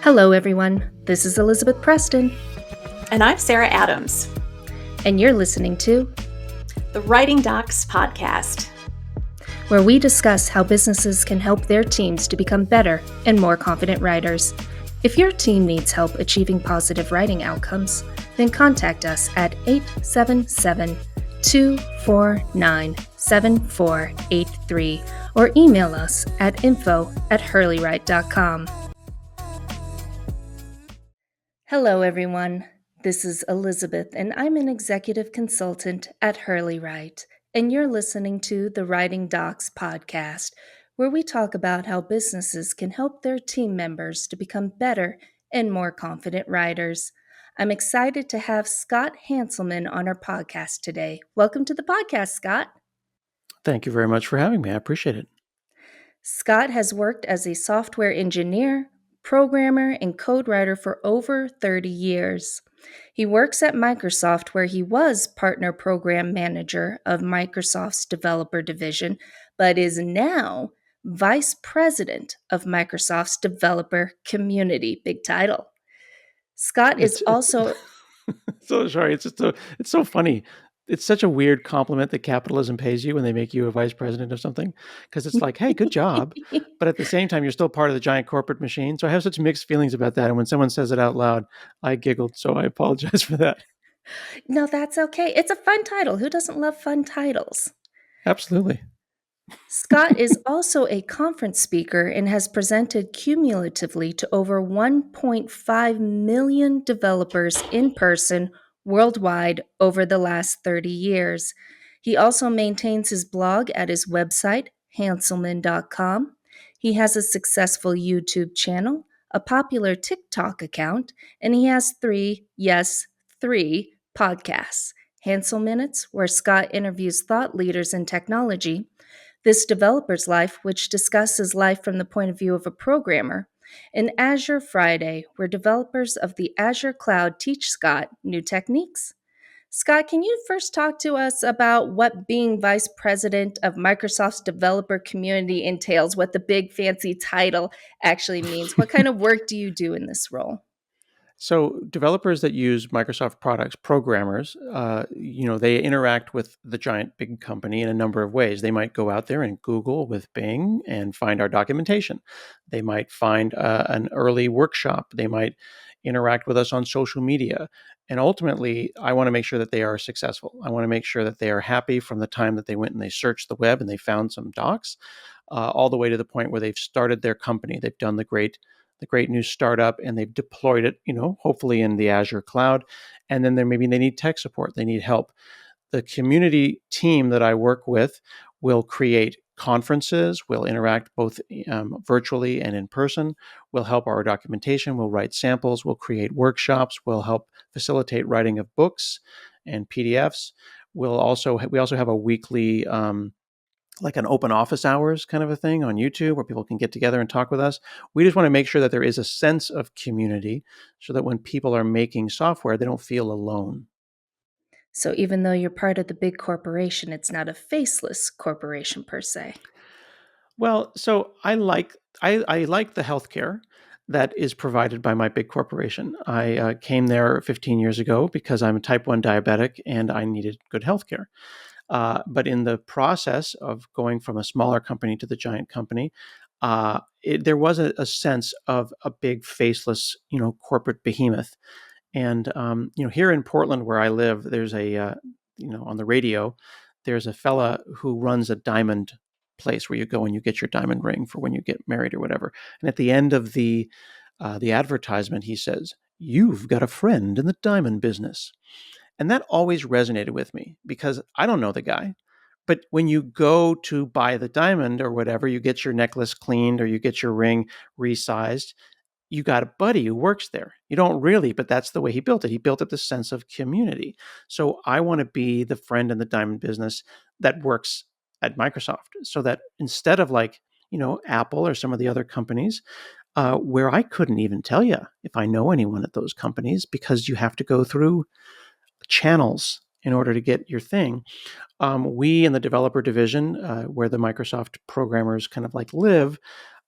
Hello, everyone. This is Elizabeth Preston, And I'm Sarah Adams, and you're listening to the Writing Docs podcast, where we discuss how businesses can help their teams to become better and more confident writers. If your team needs help achieving positive writing outcomes, then contact us at 877-249-7483 or email us at info@hurleywrite.com. Hello, everyone. This is Elizabeth, and I'm an executive consultant at Hurley Write, and you're listening to the Writing Docs podcast, where we talk about how businesses can help their team members to become better and more confident writers. I'm excited to have Scott Hanselman on our podcast today. Welcome to the podcast, Scott. Thank you very much for having me. I appreciate it. Scott has worked as a software engineer, programmer, and code writer for over 30 years. He works at Microsoft, where he was partner program manager of Microsoft's developer division, but is now vice president of Microsoft's developer community. Big title. Scott is It's also so sorry. It's so funny. It's such a weird compliment that capitalism pays you when they make you a vice president of something, because it's like, hey, good job. But at the same time, you're still part of the giant corporate machine. So I have such mixed feelings about that. And when someone says it out loud, I giggled. So I apologize for that. No, that's okay. It's a fun title. Who doesn't love fun titles? Absolutely. Scott is also a conference speaker and has presented cumulatively to over 1.5 million developers in person worldwide over the last 30 years. He also maintains his blog at his website, hanselman.com. He has a successful YouTube channel, a popular TikTok account, and he has three podcasts. Hansel Minutes, where Scott interviews thought leaders in technology, This Developer's Life, which discusses life from the point of view of a programmer, and Azure Friday, where developers of the Azure cloud teach Scott new techniques. Scott, can you first talk to us about what being vice president of Microsoft's developer community entails, what the big fancy title actually means? What kind of work do you do in this role? So developers that use Microsoft products, programmers, they interact with the giant big company in a number of ways. They might go out there and Google with Bing and find our documentation. They might find an early workshop. They might interact with us on social media. And ultimately, I want to make sure that they are successful. I want to make sure that they are happy from the time that they went and they searched the web and they found some docs, all the way to the point where they've started their company. They've done the great new startup, and they've deployed it, hopefully in the Azure cloud. And then maybe they need tech support. They need help. The community team that I work with will create conferences, will interact both virtually and in person, will help our documentation, will write samples, will create workshops, will help facilitate writing of books and PDFs. We also have a weekly like an open office hours kind of a thing on YouTube where people can get together and talk with us. We just want to make sure that there is a sense of community so that when people are making software, they don't feel alone. So even though you're part of the big corporation, it's not a faceless corporation per se. Well, so I like the healthcare that is provided by my big corporation. I came there 15 years ago because I'm a type 1 diabetic and I needed good healthcare. But in the process of going from a smaller company to the giant company, there was a sense of a big faceless, corporate behemoth. And here in Portland, where I live, there's on the radio, there's a fella who runs a diamond place where you go and you get your diamond ring for when you get married or whatever. And at the end of the advertisement, he says, "You've got a friend in the diamond business." And that always resonated with me because I don't know the guy. But when you go to buy the diamond or whatever, you get your necklace cleaned or you get your ring resized, you got a buddy who works there. You don't really, but that's the way he built it. He built up this sense of community. So I want to be the friend in the diamond business that works at Microsoft so that instead of like, Apple or some of the other companies, where I couldn't even tell you if I know anyone at those companies because you have to go through channels in order to get your thing. We in the developer division, where the Microsoft programmers kind of like live,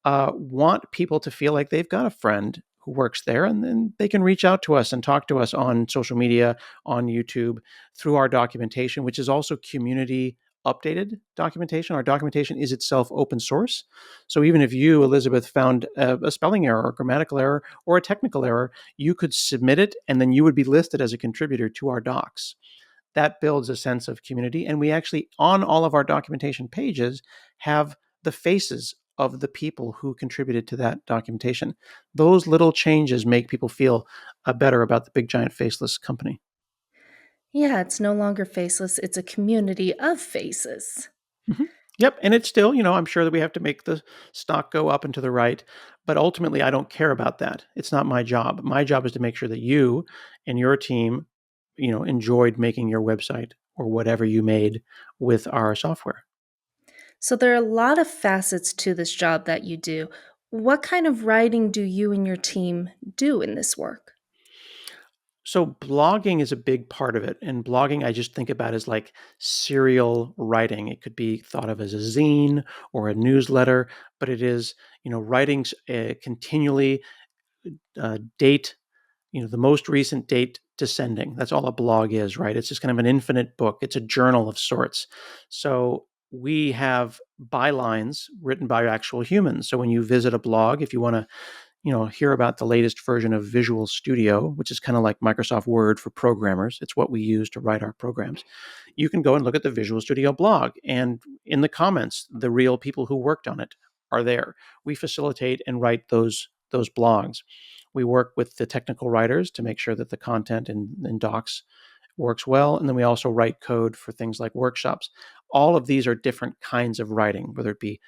want people to feel like they've got a friend who works there, and then they can reach out to us and talk to us on social media, on YouTube, through our documentation, which is also community updated documentation. Our documentation is itself open source. So even if you, Elizabeth, found a spelling error, or grammatical error, or a technical error, you could submit it and then you would be listed as a contributor to our docs. That builds a sense of community. And we actually, on all of our documentation pages, have the faces of the people who contributed to that documentation. Those little changes make people feel better about the big giant faceless company. Yeah, it's no longer faceless, it's a community of faces. Mhm. Yep, and it's still, I'm sure that we have to make the stock go up and to the right, but ultimately I don't care about that. It's not my job. My job is to make sure that you and your team, enjoyed making your website or whatever you made with our software. So there are a lot of facets to this job that you do. What kind of writing do you and your team do in this work? So blogging is a big part of it, and blogging I just think about as like serial writing. It could be thought of as a zine or a newsletter, but it is, writing continually, date, the most recent date descending. That's all a blog is, right? It's just kind of an infinite book. It's a journal of sorts. So we have bylines written by actual humans. So when you visit a blog, if you want to, hear about the latest version of Visual Studio, which is kind of like Microsoft Word for programmers, it's what we use to write our programs. You can go and look at the Visual Studio blog, and in the comments, the real people who worked on it are there. We facilitate and write those blogs. We work with the technical writers to make sure that the content in docs works well. And then we also write code for things like workshops. All of these are different kinds of writing, whether it be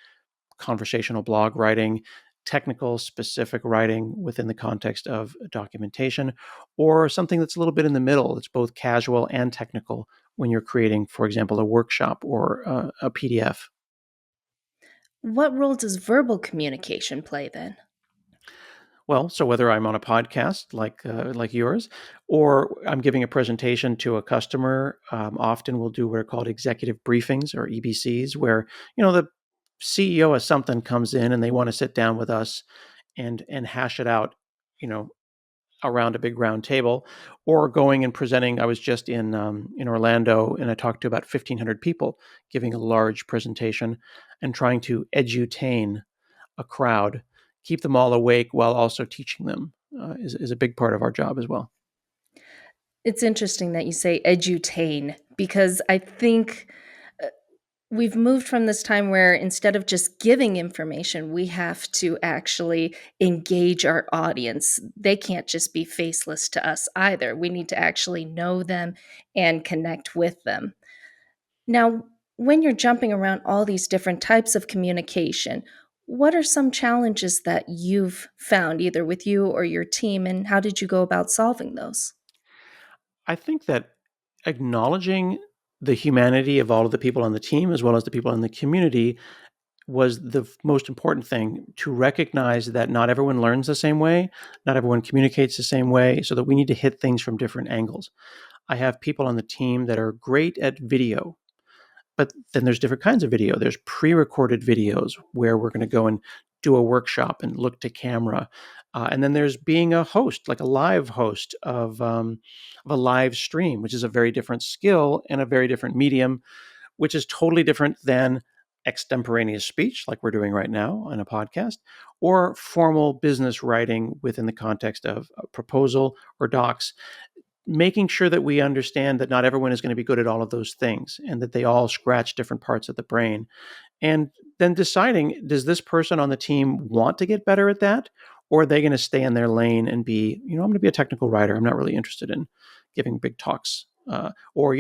conversational blog writing, technical specific writing within the context of documentation, or something that's a little bit in the middle. It's both casual and technical when you're creating, for example, a workshop or a PDF. What role does verbal communication play then? Well, so whether I'm on a podcast like yours, or I'm giving a presentation to a customer, often we'll do what are called executive briefings or EBCs, where the CEO of something comes in and they want to sit down with us and hash it out, you know, around a big round table, or going and presenting. I was just in Orlando and I talked to about 1,500 people, giving a large presentation and trying to edutain a crowd, keep them all awake while also teaching them is a big part of our job as well. It's interesting that you say edutain because I think we've moved from this time where instead of just giving information, we have to actually engage our audience. They can't just be faceless to us either. We need to actually know them and connect with them. Now, when you're jumping around all these different types of communication, what are some challenges that you've found either with you or your team, and how did you go about solving those? I think that acknowledging the humanity of all of the people on the team as well as the people in the community was the most important thing, to recognize that not everyone learns the same way, not everyone communicates the same way, so that we need to hit things from different angles. I have people on the team that are great at video, but then there's different kinds of video. There's pre-recorded videos where we're going to go and do a workshop and look to camera. And then there's being a host, like a live host of a live stream, which is a very different skill and a very different medium, which is totally different than extemporaneous speech, like we're doing right now on a podcast, or formal business writing within the context of a proposal or docs. Making sure that we understand that not everyone is going to be good at all of those things and that they all scratch different parts of the brain. And then deciding, does this person on the team want to get better at that? Or are they going to stay in their lane and be, I'm going to be a technical writer. I'm not really interested in giving big talks. Or,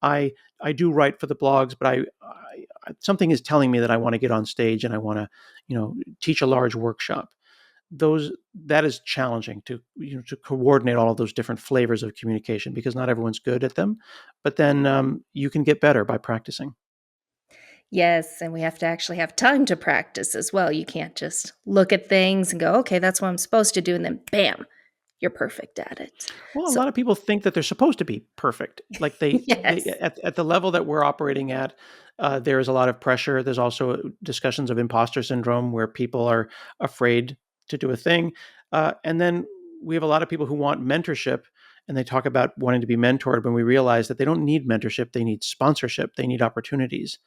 I I do write for the blogs, but something is telling me that I want to get on stage and I want to, teach a large workshop. That is challenging to to coordinate all of those different flavors of communication, because not everyone's good at them. But then you can get better by practicing. Yes, and we have to actually have time to practice as well. You can't just look at things and go, okay, that's what I'm supposed to do. And then bam, you're perfect at it. Well, a So, lot of people think that they're supposed to be perfect. Like they yes. at the level that we're operating at, there is a lot of pressure. There's also discussions of imposter syndrome where people are afraid to do a thing. And then we have a lot of people who want mentorship, and they talk about wanting to be mentored when we realize that they don't need mentorship, they need sponsorship, they need opportunities.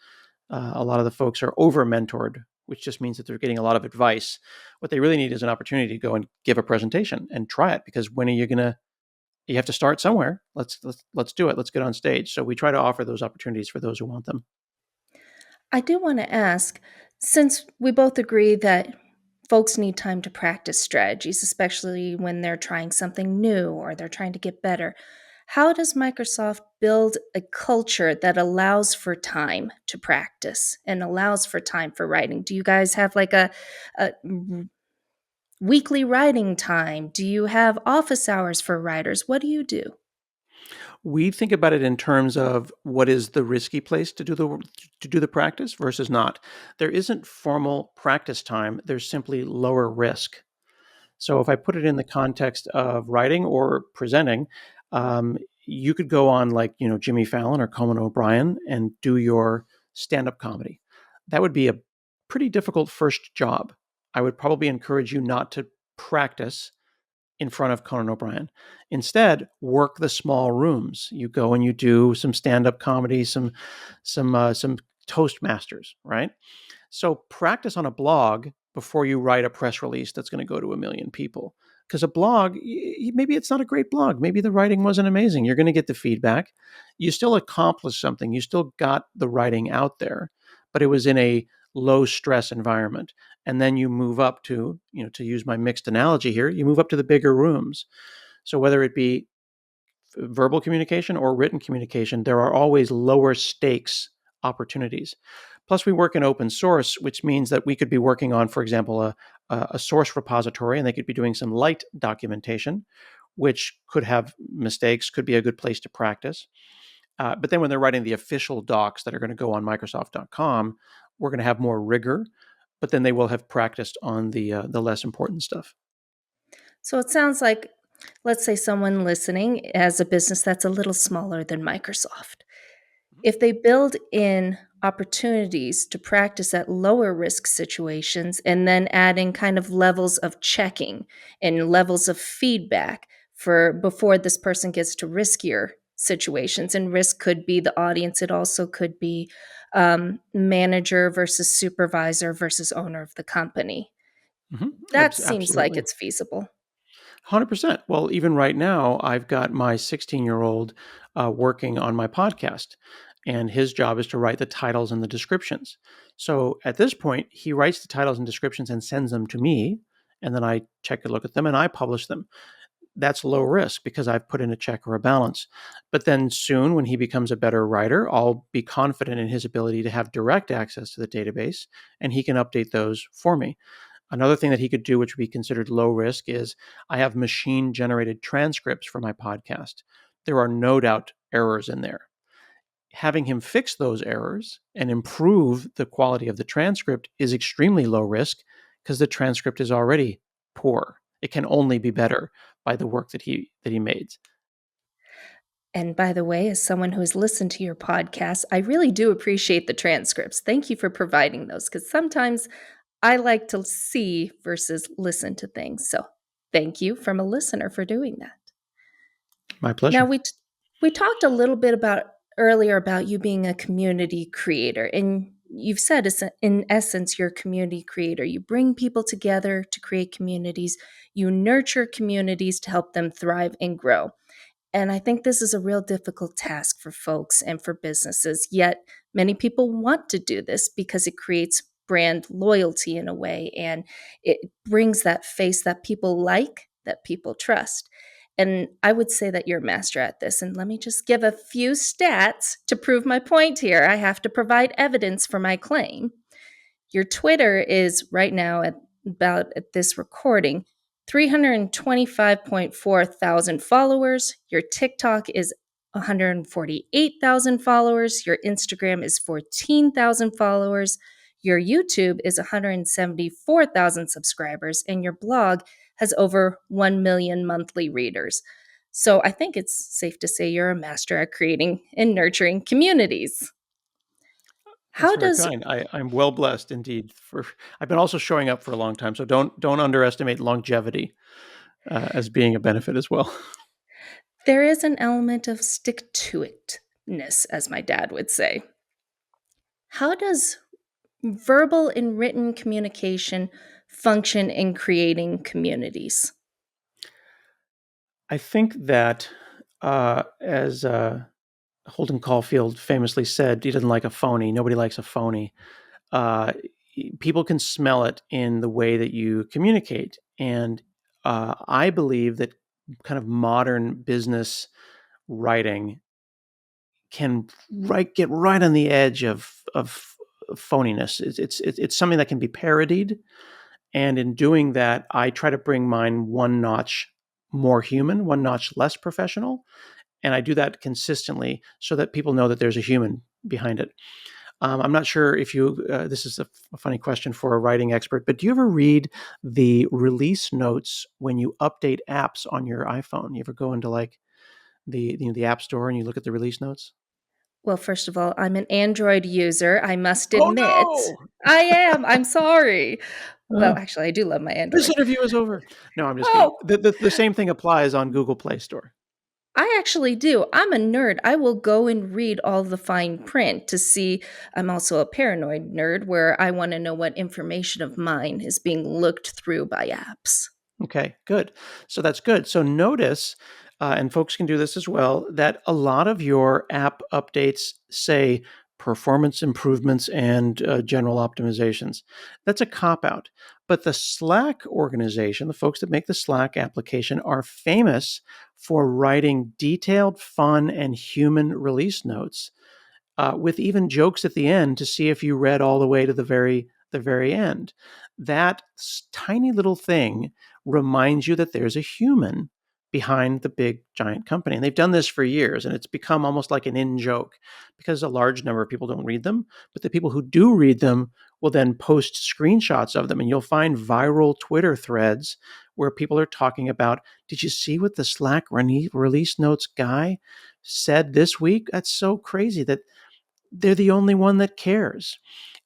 A lot of the folks are over mentored, which just means that they're getting a lot of advice. What they really need is an opportunity to go and give a presentation and try it, because when are you going to, you have to start somewhere. Let's do it. Let's get on stage. So we try to offer those opportunities for those who want them. I do want to ask, since we both agree that folks need time to practice strategies, especially when they're trying something new or they're trying to get better, how does Microsoft build a culture that allows for time to practice and allows for time for writing? Do you guys have like a weekly writing time? Do you have office hours for writers? What do you do? We think about it in terms of what is the risky place to do the practice versus not. There isn't formal practice time. There's simply lower risk. So if I put it in the context of writing or presenting, you could go on like Jimmy Fallon or Conan O'Brien and do your stand-up comedy. That would be a pretty difficult first job. I would probably encourage you not to practice in front of Conan O'Brien. Instead, work the small rooms. You go and you do some stand-up comedy, some Toastmasters, right? So practice on a blog before you write a press release that's going to go to 1 million people. Because a blog, maybe it's not a great blog. Maybe the writing wasn't amazing. You're going to get the feedback. You still accomplished something. You still got the writing out there, but it was in a low stress environment. And then you move up to, to use my mixed analogy here, you move up to the bigger rooms. So whether it be verbal communication or written communication, there are always lower stakes opportunities. Plus, we work in open source, which means that we could be working on, for example, a source repository, and they could be doing some light documentation, which could have mistakes, could be a good place to practice. But then when they're writing the official docs that are going to go on Microsoft.com, we're going to have more rigor, but then they will have practiced on the less important stuff. So it sounds like, let's say someone listening has a business that's a little smaller than Microsoft. If they build in opportunities to practice at lower risk situations and then adding kind of levels of checking and levels of feedback for before this person gets to riskier situations, and risk could be the audience, it also could be manager versus supervisor versus owner of the company. Hmm. That seems like Absolutely. it's feasible. 100%. Well, even right now, I've got my 16-year-old working on my podcast, and his job is to write the titles and the descriptions. So at this point, he writes the titles and descriptions and sends them to me, and then I check a look at them and I publish them. That's low risk because I've put in a check or a balance. But then soon, when he becomes a better writer, I'll be confident in his ability to have direct access to the database, and he can update those for me. Another thing that he could do, which would be considered low risk, is I have machine generated transcripts for my podcast. There are no doubt errors in there. Having him fix those errors and improve the quality of the transcript is extremely low risk because the transcript is already poor. It can only be better by the work that he made. And by the way, as someone who has listened to your podcast, I really do appreciate the transcripts. Thank you for providing those because sometimes I like to see versus listen to things. So thank you from a listener for doing that. My Now, pleasure. we talked a little bit about earlier about you being a community creator, and you've said in essence you're a community creator. You bring people together to create communities. You nurture communities to help them thrive and grow. And I think this is a real difficult task for folks and for businesses. Yet many people want to do this because it creates brand loyalty in a way, and it brings that face that people like, that people trust. And I would say that you're a master at this. And let me just give a few stats to prove my point here. I have to provide evidence for my claim. Your Twitter is right now at this recording 325.4 thousand followers. Your TikTok is 148,000 followers. Your Instagram is 14,000 followers. Your YouTube is 174,000 subscribers. And your blog has over 1 million monthly readers. So I think it's safe to say you're a master at creating and nurturing communities. That's How very does kind. I'm well blessed indeed. I've been also showing up for a long time, so don't underestimate longevity as being a benefit as well. there is an element of stick to itness, as my dad would say. How does verbal and written communication function in creating communities? I think that as Holden Caulfield famously said, he doesn't like a phony. Nobody likes a phony. Uh, People can smell it in the way that you communicate, and I believe that kind of modern business writing can get right on the edge of phoniness. It's something that can be parodied, and in doing that, I try to bring mine one notch more human, one notch less professional, and I do that consistently so that people know that there's a human behind it. I'm not sure if you. This is a funny question for a writing expert, but do you ever read the release notes when you update apps on your iPhone? You ever go into like the App Store and you look at the release notes? Well, first of all, I'm an Android user, I must Oh admit. no! I am, I'm sorry. Well, Uh, actually, I do love my this Android. interview is over. No, I'm just kidding. Oh, The same thing applies on Google Play Store. I actually do. I'm a nerd. I will go and read all the fine print to see. I'm also a paranoid nerd where I want to know what information of mine is being looked through by apps. Okay, good. So that's good. So notice, and folks can do this as well, that a lot of your app updates say performance improvements and general optimizations. That's a cop out. But the Slack organization, the folks that make the Slack application, are famous for writing detailed, fun, and human release notes with even jokes at the end to see if you read all the way to the very end. That tiny little thing reminds you that there's a human behind the big giant company. And they've done this for years, and it's become almost like an in joke because a large number of people don't read them. But the people who do read them will then post screenshots of them, and you'll find viral Twitter threads where people are talking about, did you see what the Slack release notes guy said this week? That's so crazy that they're the only one that cares.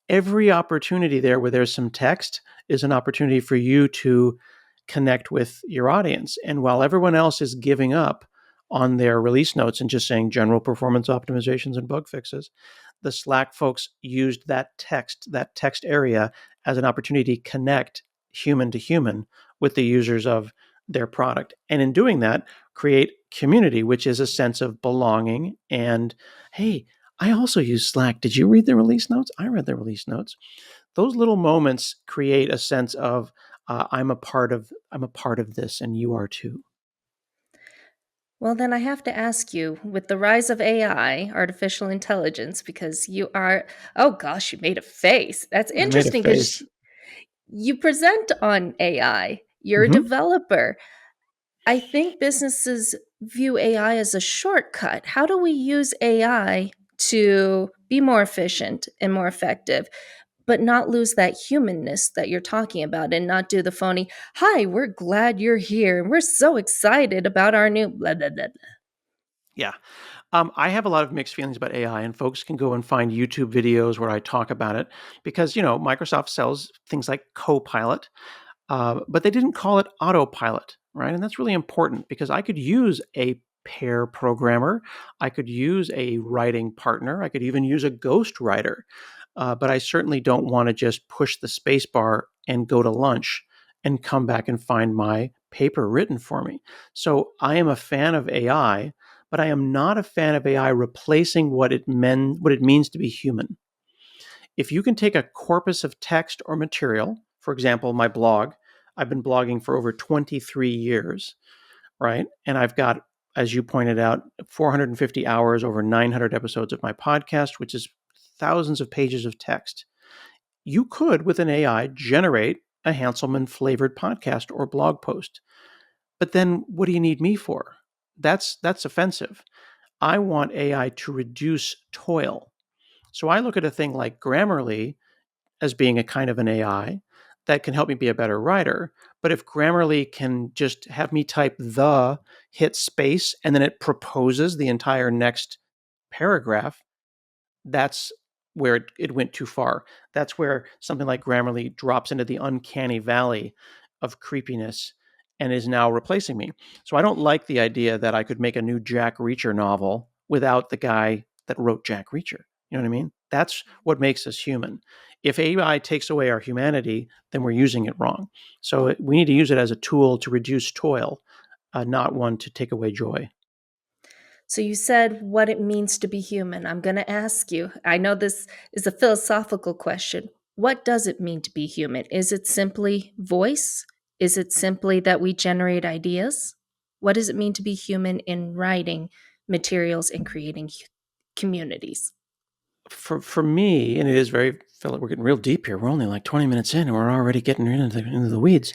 Every opportunity there where there's some text is an opportunity for you to connect with your audience. And while everyone else is giving up on their release notes and just saying general performance optimizations and bug fixes, the Slack folks used that text area as an opportunity to connect human to human with the users of their product. And in doing that, create community, which is a sense of belonging and, hey, I also use Slack. Did you read the release notes? I read the release notes. Those little moments create a sense of I'm a part of this, and you are too. Well, then I have to ask you, with the rise of AI, artificial intelligence, because you are, oh gosh, you made a face. That's I made a interesting because face. you present on AI, you're a Hmm. developer. I think businesses view AI as a shortcut. How do we use AI to be more efficient and more effective, but not lose that humanness that you're talking about and not do the phony, hi, we're glad you're here and we're so excited about our new blah, blah, blah, blah. Yeah. I have a lot of mixed feelings about AI, and folks can go and find YouTube videos where I talk about it because, Microsoft sells things like Copilot, but they didn't call it autopilot, right? And that's really important because I could use a pair programmer, I could use a writing partner, I could even use a ghost writer, but I certainly don't want to just push the space bar and go to lunch and come back and find my paper written for me. So I am a fan of AI, but I am not a fan of AI replacing what it means to be human. If you can take a corpus of text or material, for example, my blog, I've been blogging for over 23 years, right? And I've got, as you pointed out, 450 hours, over 900 episodes of my podcast, which is thousands of pages of text. You could, with an AI, generate a Hanselman flavored podcast or blog post. But then what do you need me for? That's offensive. I want AI to reduce toil. So I look at a thing like Grammarly as being a kind of an AI that can help me be a better writer. But if Grammarly can just have me type hit space, and then it proposes the entire next paragraph, that's where it went too far. That's where something like Grammarly drops into the uncanny valley of creepiness and is now replacing me. So I don't like the idea that I could make a new Jack Reacher novel without the guy that wrote Jack Reacher. You know what I mean? That's what makes us human. If AI takes away our humanity, then we're using it wrong. So we need to use it as a tool to reduce toil, not one to take away joy. So you said what it means to be human. I'm going to ask you. I know this is a philosophical question. What does it mean to be human? Is it simply voice? Is it simply that we generate ideas? What does it mean to be human in writing materials and creating communities? For me, and it is very, we're getting real deep here. We're only like 20 minutes in and we're already getting into the weeds.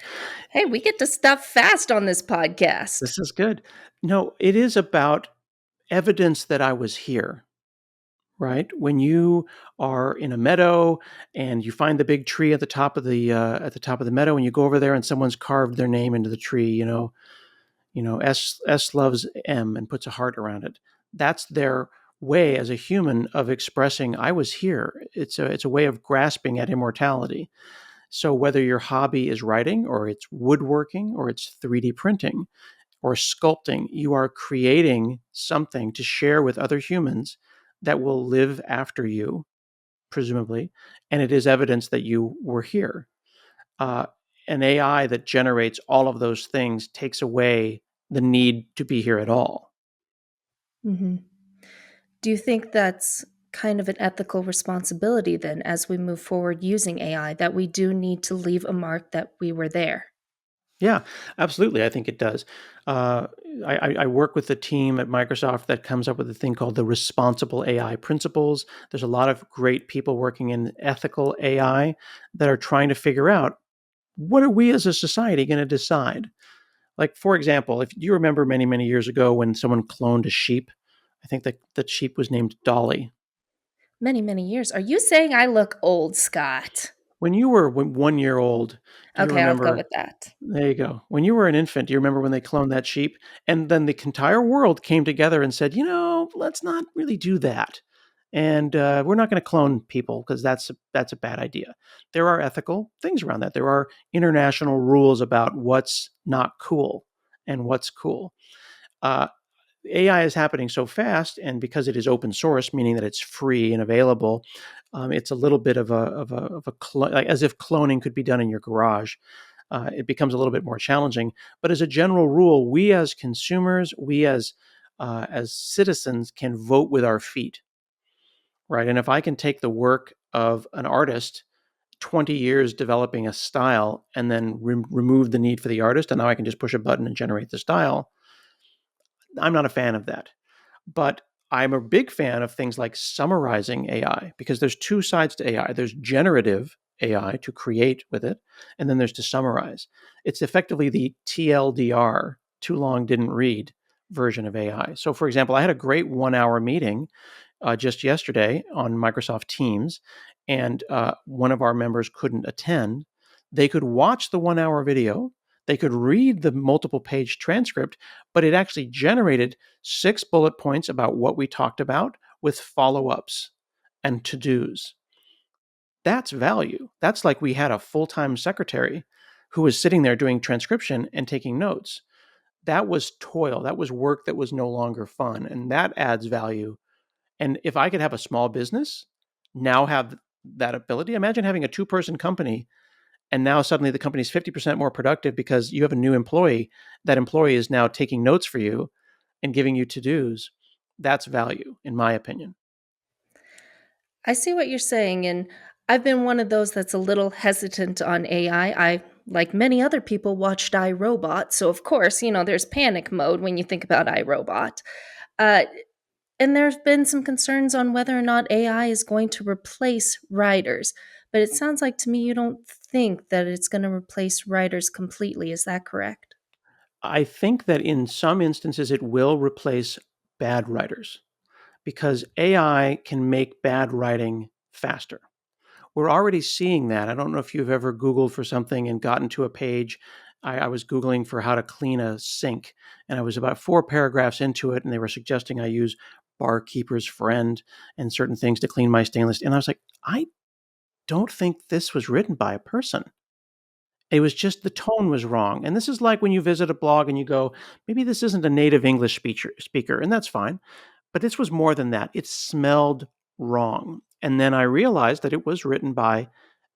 Hey, we get to stuff fast on this podcast. This is good. No, it is about evidence that I was here, right? When you are in a meadow and you find the big tree at the top of the meadow, and you go over there and someone's carved their name into the tree, S loves M and puts a heart around it. That's their way as a human of expressing I was here. It's a way of grasping at immortality. So whether your hobby is writing or it's woodworking or it's 3D printing or sculpting, you are creating something to share with other humans that will live after you, presumably, and it is evidence that you were here. Uh, an AI that generates all of those things takes away the need to be here at all. Hmm. Do you think that's kind of an ethical responsibility then as we move forward using AI, that we do need to leave a mark that we were there? Yeah, absolutely. I think it does. Uh, I work with a team at Microsoft that comes up with a thing called the responsible AI principles. There's a lot of great people working in ethical AI that are trying to figure out what are we as a society going to decide. Like, for example, if you remember many, many years ago when someone cloned a sheep, I think that the sheep was named Dolly. Many, many years. Are you saying I look old, Scott? When you were 1 year old, do you Okay, I'll go remember? with that. There you go. When you were an infant, do you remember when they cloned that sheep? And then the entire world came together and said, let's not really do that. And we're not going to clone people because that's a bad idea. There are ethical things around that. There are international rules about what's not cool and what's cool. Uh, AI is happening so fast, and because it is open source, meaning that it's free and available, it's a little bit like as if cloning could be done in your garage. It becomes a little bit more challenging. But as a general rule, we as consumers, we as citizens, can vote with our feet, right? And if I can take the work of an artist, 20 years developing a style, and then remove the need for the artist, and now I can just push a button and generate the style, I'm not a fan of that. But I'm a big fan of things like summarizing AI because there's two sides to AI. There's generative AI to create with it, and then there's to summarize. It's effectively the TLDR, too long didn't read version of AI. So, for example, I had a great 1 hour meeting just yesterday on Microsoft Teams, and one of our members couldn't attend. They could watch the 1 hour video, they could read the multiple page transcript, but it actually generated 6 bullet points about what we talked about with follow ups and to dos. That's value. That's like we had a full time secretary who was sitting there doing transcription and taking notes. That was toil. That was work that was no longer fun. And that adds value. And if I could have a small business now have that ability, imagine having a 2-person company and now suddenly the company's 50% more productive because you have a new employee. That employee is now taking notes for you and giving you to-dos. That's value, in my opinion. I see what you're saying, and I've been one of those that's a little hesitant on AI. like many other people, watched iRobot, so of course, there's panic mode when you think about iRobot. Uh, and there's been some concerns on whether or not AI is going to replace writers. But it sounds like to me you don't think that it's going to replace writers completely. Is that correct? I think that in some instances it will replace bad writers because AI can make bad writing faster. We're already seeing that. I don't know if you've ever Googled for something and gotten to a page. I was Googling for how to clean a sink, and I was about 4 paragraphs into it, and they were suggesting I use barkeeper's friend and certain things to clean my stainless. And I was like, I don't think this was written by a person. It was just the tone was wrong. And this is like when you visit a blog and you go, maybe this isn't a native English speaker, and that's fine. But this was more than that. It smelled wrong. And then I realized that it was written by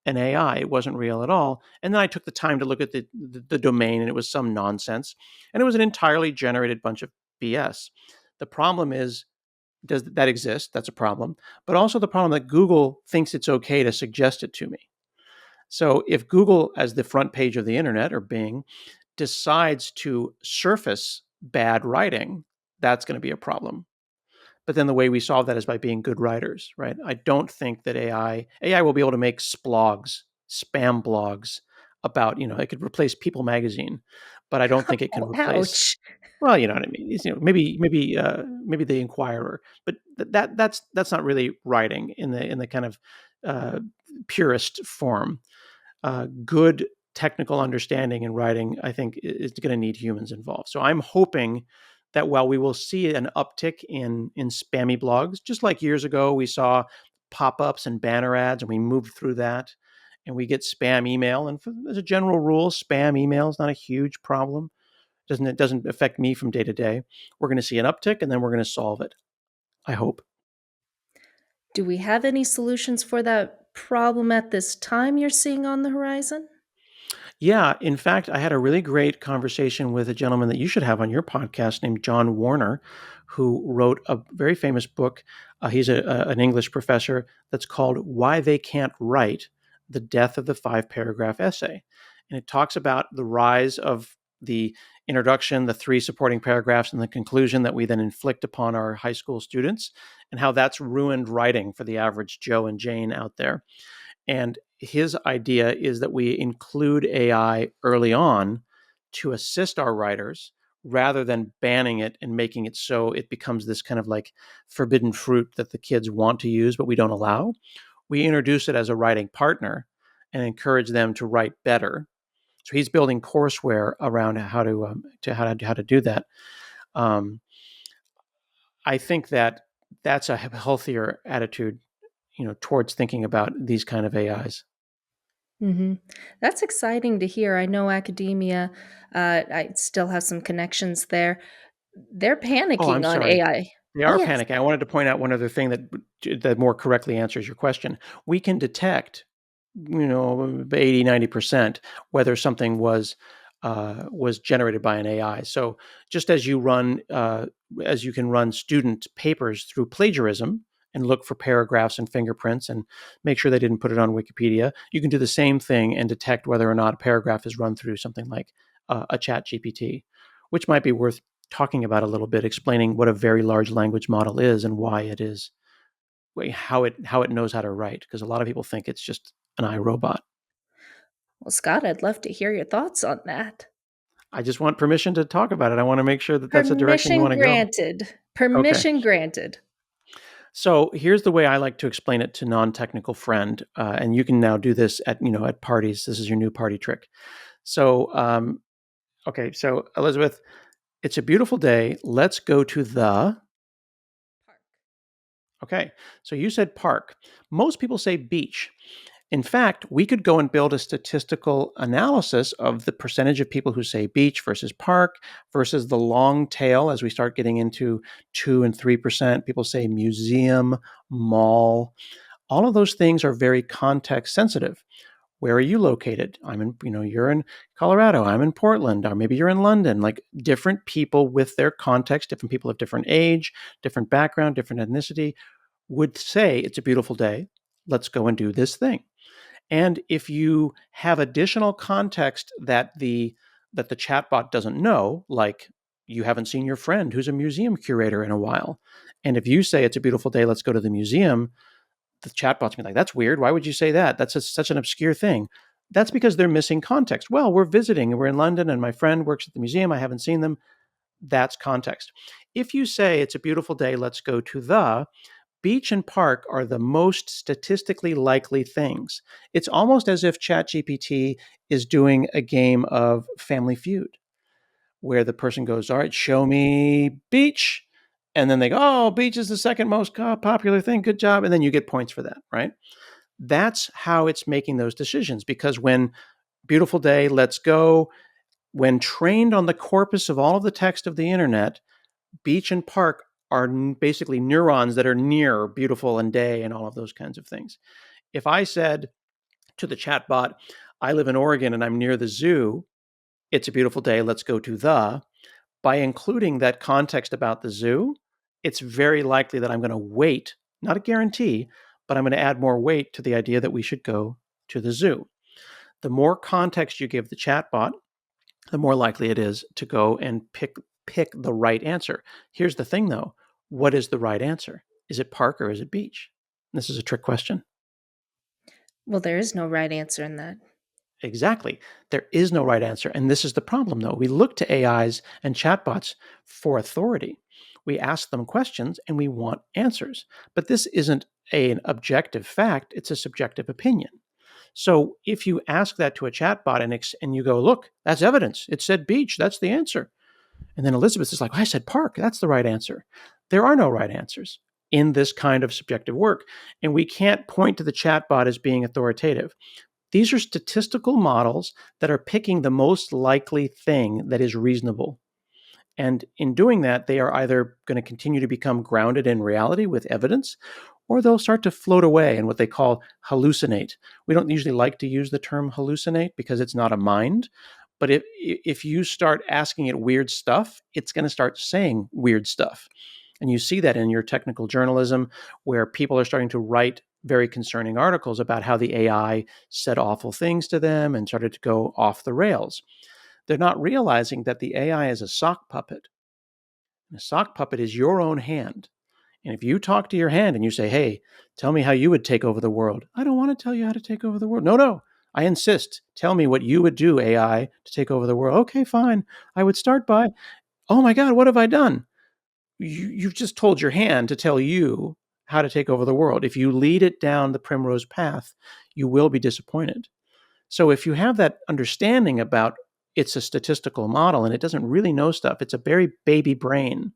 an AI. It wasn't real at all. And then I took the time to look at the domain, and it was some nonsense. And it was an entirely generated bunch of BS. The problem is, does that exist? That's a problem. But also the problem that Google thinks it's okay to suggest it to me. So if Google, as the front page of the internet or Bing, decides to surface bad writing, that's going to be a problem. But then the way we solve that is by being good writers, right? I don't think that AI will be able to make splogs, spam blogs about, it could replace People Magazine, but I don't think it can Oh, replace. ouch. Well, you know what I mean. It's, maybe the Inquirer, but that's not really writing in the kind of uh, purest form. Good technical understanding in writing, I think, is going to need humans involved. So I'm hoping that while we will see an uptick in spammy blogs, just like years ago we saw pop-ups and banner ads, and we moved through that, and we get spam email. And as a general rule, spam email is not a huge problem. It doesn't affect me from day to day. We're going to see an uptick, and then we're going to solve it. I hope. Do we have any solutions for that problem at this time you're seeing on the horizon? Yeah, in fact, I had a really great conversation with a gentleman that you should have on your podcast named John Warner, who wrote a very famous book. He's an English professor that's called Why They Can't Write: The Death of the Five-Paragraph Essay. And it talks about the rise of the introduction, the three supporting paragraphs, and the conclusion that we then inflict upon our high school students, and how that's ruined writing for the average Joe and Jane out there. And his idea is that we include AI early on to assist our writers rather than banning it and making it so it becomes this kind of like forbidden fruit that the kids want to use, but we don't allow. We introduce it as a writing partner and encourage them to write better. So he's building courseware around how to do that. Um, I think that that's a healthier attitude, towards thinking about these kind of AIs. Mhm. That's exciting to hear. I know academia, I still have some connections there. They're Oh, I'm panicking on sorry. AI. They Oh, are yes. panicking. I wanted to point out one other thing that more correctly answers your question. We can detect, 80, 90% whether something was generated by an AI. So just as you can run student papers through plagiarism and look for paragraphs and fingerprints and make sure they didn't put it on Wikipedia, you can do the same thing and detect whether or not a paragraph is run through something like a chat GPT, which might be worth talking about a little bit, explaining what a very large language model is and why it is, how it knows how to write. Because a lot of people think it's just an iRobot. Well, Scott, I'd love to hear your thoughts on that. I just want permission to talk about it. I want to make sure that that's the direction you Permission want to go. granted. Okay. Permission granted. So here's the way I like to explain it to non-technical friend, and you can now do this at parties. This is your new party trick. So okay, so Elizabeth, it's a beautiful day. Let's go to the. Okay, so you said park. Most people say beach. In fact, we could go and build a statistical analysis of the percentage of people who say beach versus park versus the long tail as we start getting into 2 and 3%. People say museum, mall. All of those things are very context sensitive. Where are you located? You're in Colorado. I'm in Portland, or maybe you're in London. Like different people with their context, different people of different age, different background, different ethnicity would say it's a beautiful day. Let's go and do this thing. And if you have additional context that the chatbot doesn't know, like you haven't seen your friend who's a museum curator in a while, and if you say it's a beautiful day, let's go to the museum, the chatbot's gonna be like, that's weird. Why would you say that? That's such an obscure thing. That's because they're missing context. Well, we're visiting and we're in London and my friend works at the museum. I haven't seen them. That's context. If you say it's a beautiful day, let's go to the beach and park are the most statistically likely things. It's almost as if ChatGPT is doing a game of Family Feud, where the person goes, all right, show me beach. And then they go, oh, beach is the second most popular thing. Good job. And then you get points for that, right? That's how it's making those decisions. Because when beautiful day, let's go, when trained on the corpus of all of the text of the internet, beach and park are basically neurons that are near beautiful and day and all of those kinds of things. If I said to the chatbot, I live in Oregon and I'm near the zoo, it's a beautiful day, let's go to the, by including that context about the zoo, it's very likely that I'm going to weight, not a guarantee, but I'm going to add more weight to the idea that we should go to the zoo. The more context you give the chatbot, the more likely it is to go and pick the right answer. Here's the thing though, what is the right answer? Is it park or is it beach? This is a trick question. Well, there is no right answer in that. Exactly. There is no right answer. And this is the problem, though. We look to AIs and chatbots for authority. We ask them questions and we want answers. But this isn't an objective fact, it's a subjective opinion. So if you ask that to a chatbot and you go, look, that's evidence. It said beach. That's the answer. And then Elizabeth is like, I said park. That's the right answer. There are no right answers in this kind of subjective work. And we can't point to the chatbot as being authoritative. These are statistical models that are picking the most likely thing that is reasonable. And in doing that, they are either going to continue to become grounded in reality with evidence, or they'll start to float away and what they call hallucinate. We don't usually like to use the term hallucinate because it's not a mind. But if you start asking it weird stuff, it's going to start saying weird stuff. And you see that in your technical journalism, where people are starting to write very concerning articles about how the AI said awful things to them and started to go off the rails. They're not realizing that the AI is a sock puppet. And a sock puppet is your own hand. And if you talk to your hand and you say, hey, tell me how you would take over the world. I don't want to tell you how to take over the world. No, I insist. Tell me what you would do, AI, to take over the world. Okay, fine. I would start by, oh my God, what have I done? You've just told your hand to tell you how to take over the world. If you lead it down the primrose path, you will be disappointed. So if you have that understanding about it's a statistical model and it doesn't really know stuff, it's a very baby brain,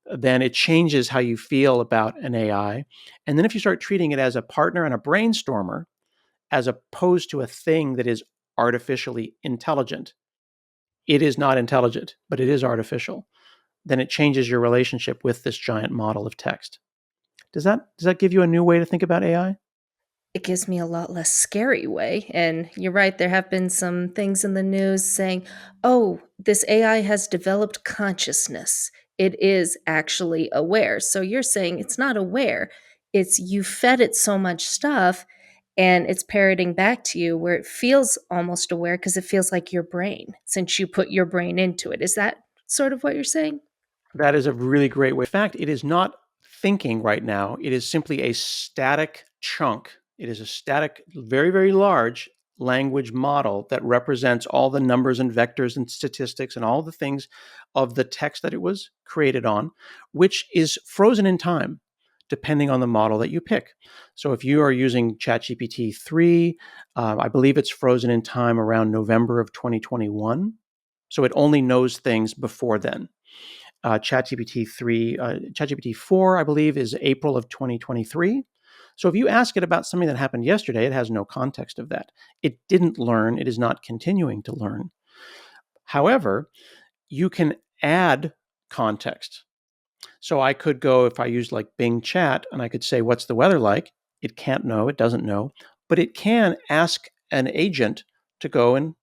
then it changes how you feel about an AI. And then if you start treating it as a partner and a brainstormer, as opposed to a thing that is artificially intelligent, it is not intelligent, but it is artificial, then it changes your relationship with this giant model of text. Does that give you a new way to think about AI? It gives me a lot less scary way. And you're right, there have been some things in the news saying, oh, this AI has developed consciousness. It is actually aware. So you're saying it's not aware. It's you fed it so much stuff and it's parroting back to you where it feels almost aware because it feels like your brain since you put your brain into it. Is that sort of what you're saying? That is a really great way. In fact, it is not thinking right now. It is simply a static chunk. It is a static, very, very large language model that represents all the numbers and vectors and statistics and all the things of the text that it was created on, which is frozen in time depending on the model that you pick. So if you are using ChatGPT 3, I believe it's frozen in time around November of 2021. So it only knows things before then. ChatGPT 4, I believe, is April of 2023. So if you ask it about something that happened yesterday, it has no context of that. It didn't learn. It is not continuing to learn. However, you can add context. So I could go, if I used like Bing Chat, and I could say, what's the weather like? It can't know. It doesn't know. But it can ask an agent to go and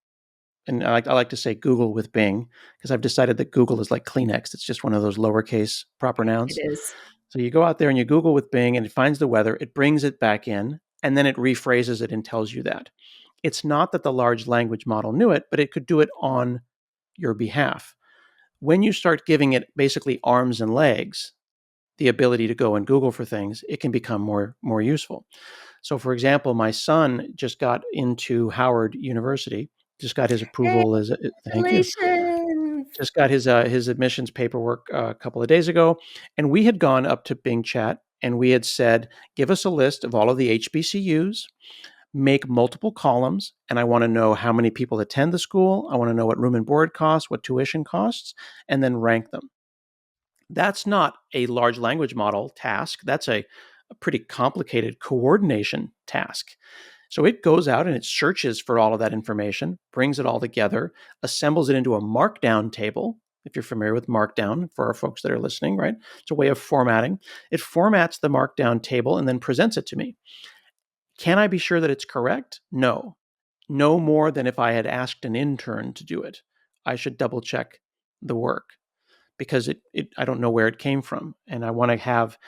I like to say Google with Bing because I've decided that Google is like Kleenex. It's just one of those lowercase proper It nouns. is. So you go out there and you Google with Bing and it finds the weather, it brings it back in, and then it rephrases it and tells you that. It's not that the large language model knew it, but it could do it on your behalf. When you start giving it basically arms and legs, the ability to go and Google for things, it can become more useful. So, for example, my son just got into Howard University, just got his Hey, approval as thank you, congratulations. just got his admissions paperwork a couple of days ago, and we had gone up to Bing Chat and we had said, give us a list of all of the HBCUs, make multiple columns, and I want to know how many people attend the school. I want to know what room and board costs, what tuition costs, and then rank them. That's not a large language model task. That's a pretty complicated coordination task. So it goes out and it searches for all of that information, brings it all together, assembles it into a markdown table. If you're familiar with markdown, for our folks that are listening, right? It's a way of formatting. It formats the markdown table and then presents it to me. Can I be sure that it's correct? No. No more than if I had asked an intern to do it. I should double check the work because I don't know where it came from. And I want to have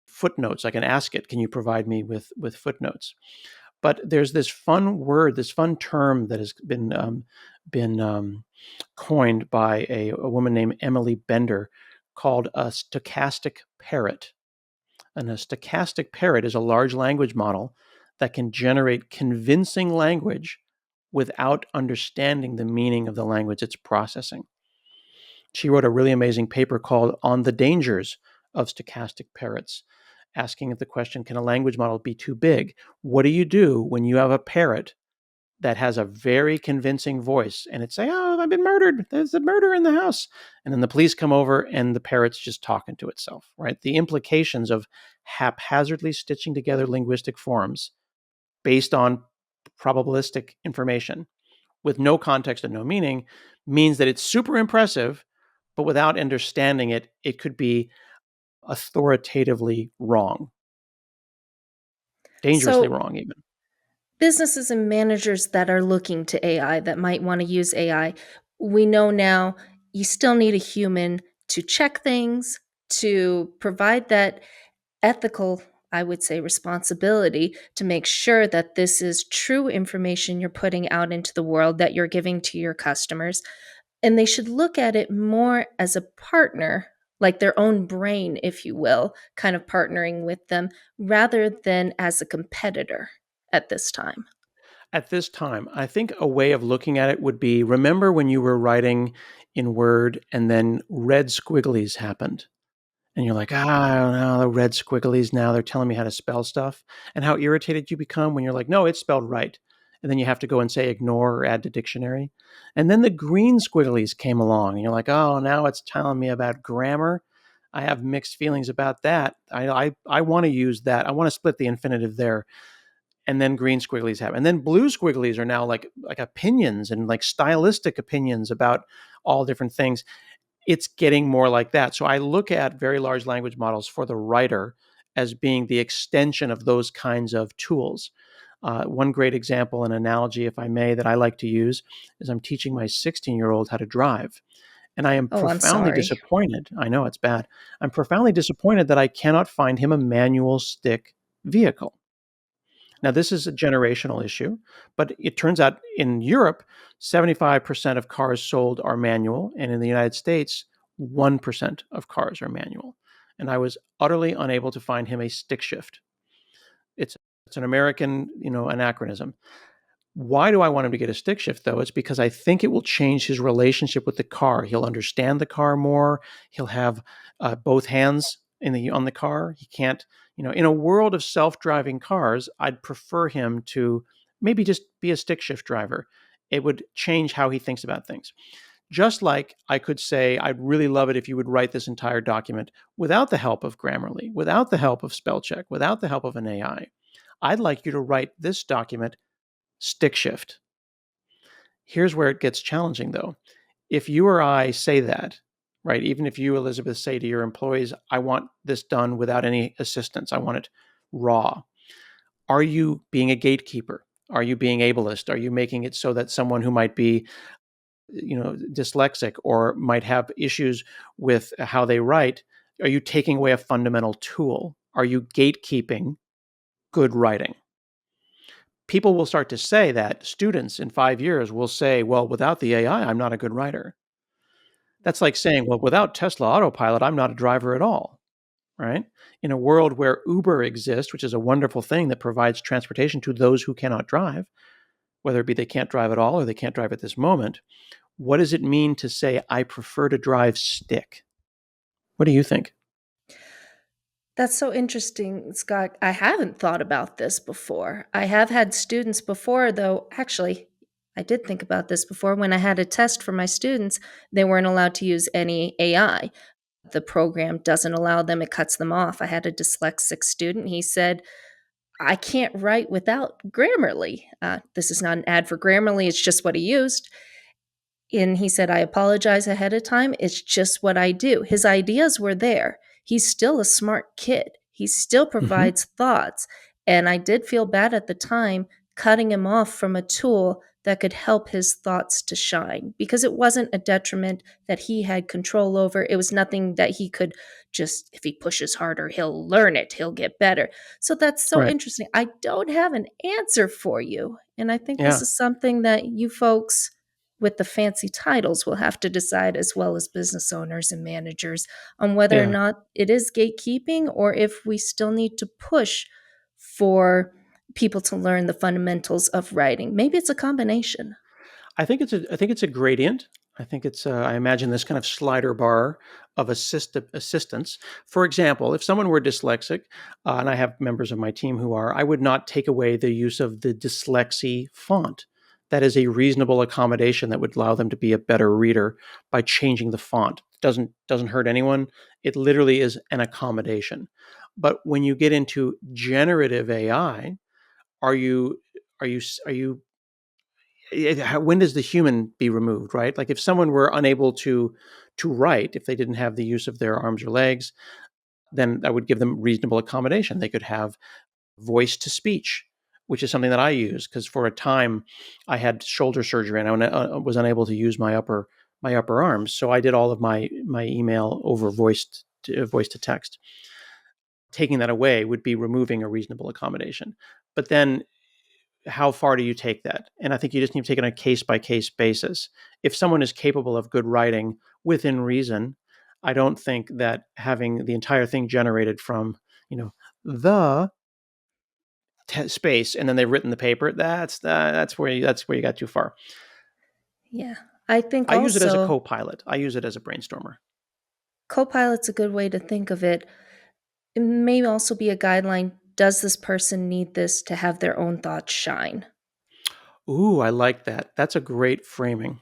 footnotes. I can ask it, can you provide me with footnotes? But there's this fun word, this fun term that has been coined by a woman named Emily Bender called a stochastic parrot. And a stochastic parrot is a large language model that can generate convincing language without understanding the meaning of the language it's processing. She wrote a really amazing paper called On the Dangers of Stochastic Parrots, asking the question, can a language model be too big? What do you do when you have a parrot that has a very convincing voice and it say, oh, I've been murdered. There's a murder in the house. And then the police come over and the parrot's just talking to itself, right? The implications of haphazardly stitching together linguistic forms based on probabilistic information with no context and no meaning means that it's super impressive, but without understanding it, it could be authoritatively wrong, dangerously So, wrong, even. businesses and managers that are looking to AI that might want to use AI, we know now you still need a human to check things, to provide that ethical, I would say, responsibility to make sure that this is true information you're putting out into the world that you're giving to your customers. And they should look at it more as a partner, like their own brain, if you will, kind of partnering with them rather than as a competitor at this time. At this time, I think a way of looking at it would be, remember when you were writing in Word and then red squigglies happened? And you're like, I don't know, the red squigglies now, they're telling me how to spell stuff. And how irritated you become when you're like, no, it's spelled right. And then you have to go and say ignore or add to dictionary. And then the green squigglies came along and you're like, oh, now it's telling me about grammar. I have mixed feelings about that. I want to use that. I want to split the infinitive there. And then green squigglies happen. And then blue squigglies are now like opinions and like stylistic opinions about all different things. It's getting more like that. So I look at very large language models for the writer as being the extension of those kinds of tools. One great example, an analogy, if I may, that I like to use is I'm teaching my 16-year-old how to drive. And I am Oh, I'm profoundly sorry. disappointed. I know it's bad. I'm profoundly disappointed that I cannot find him a manual stick vehicle. Now, this is a generational issue, but it turns out in Europe, 75% of cars sold are manual, and in the United States, 1% of cars are manual. And I was utterly unable to find him a stick shift. It's it's an American, anachronism. Why do I want him to get a stick shift though? It's because I think it will change his relationship with the car. He'll understand the car more. He'll have both hands on the car. He can't, in a world of self-driving cars, I'd prefer him to maybe just be a stick shift driver. It would change how he thinks about things. Just like I could say, I'd really love it if you would write this entire document without the help of Grammarly, without the help of spell check, without the help of an AI. I'd like you to write this document stick shift. Here's where it gets challenging, though. If you or I say that, right, even if you, Elizabeth, say to your employees, I want this done without any assistance, I want it raw, are you being a gatekeeper? Are you being ableist? Are you making it so that someone who might be, dyslexic or might have issues with how they write, are you taking away a fundamental tool? Are you gatekeeping good writing? People will start to say that students in 5 years will say, well, without the AI, I'm not a good writer. That's like saying, well, without Tesla autopilot, I'm not a driver at all, right? In a world where Uber exists, which is a wonderful thing that provides transportation to those who cannot drive, whether it be they can't drive at all or they can't drive at this moment, what does it mean to say, I prefer to drive stick? What do you think? That's so interesting, Scott. I haven't thought about this before. I have had students before, though. Actually, I did think about this before when I had a test for my students. They weren't allowed to use any AI. the program doesn't allow them, it cuts them off. I had a dyslexic student. He said, I can't write without Grammarly. This is not an ad for Grammarly, it's just what he used. And he said, I apologize ahead of time. It's just what I do. His ideas were there. He's still a smart kid. He still Hmm. provides thoughts. And I did feel bad at the time cutting him off from a tool that could help his thoughts to shine because it wasn't a detriment that he had control over. It was nothing that he could just, if he pushes harder, he'll learn it, he'll get better. So that's so Right. interesting. I don't have an answer for you. And I think this Yeah. is something that you folks with the fancy titles will have to decide, as well as business owners and managers, on whether or Yeah. not it is gatekeeping or if we still need to push for people to learn the fundamentals of writing. Maybe it's a combination. I think it's a gradient. I imagine this kind of slider bar of assistance. For example, if someone were dyslexic, and I have members of my team who are, I would not take away the use of the dyslexie font. That is a reasonable accommodation that would allow them to be a better reader by changing the font. Doesn't hurt anyone. It literally is an accommodation. But when you get into generative AI, are you are you when does the human be removed, right? Like if someone were unable to write, if they didn't have the use of their arms or legs, then that would give them reasonable accommodation. They could have voice to speech, which is something that I use because for a time I had shoulder surgery and I was unable to use my upper arms, so I did all of my email over voice to text. Taking that away would be removing a reasonable accommodation. But then how far do you take that? And I think you just need to take it on a case by case basis. If someone is capable of good writing within reason, I don't think that having the entire thing generated from, you know, the space and then they've written the paper, that's where you got too far. Yeah. I think I use it as a also co-pilot. I use it as a brainstormer. Copilot's a good way to think of it. It may also be a guideline. Does this person need this to have their own thoughts shine? Ooh, I like that. That's a great framing.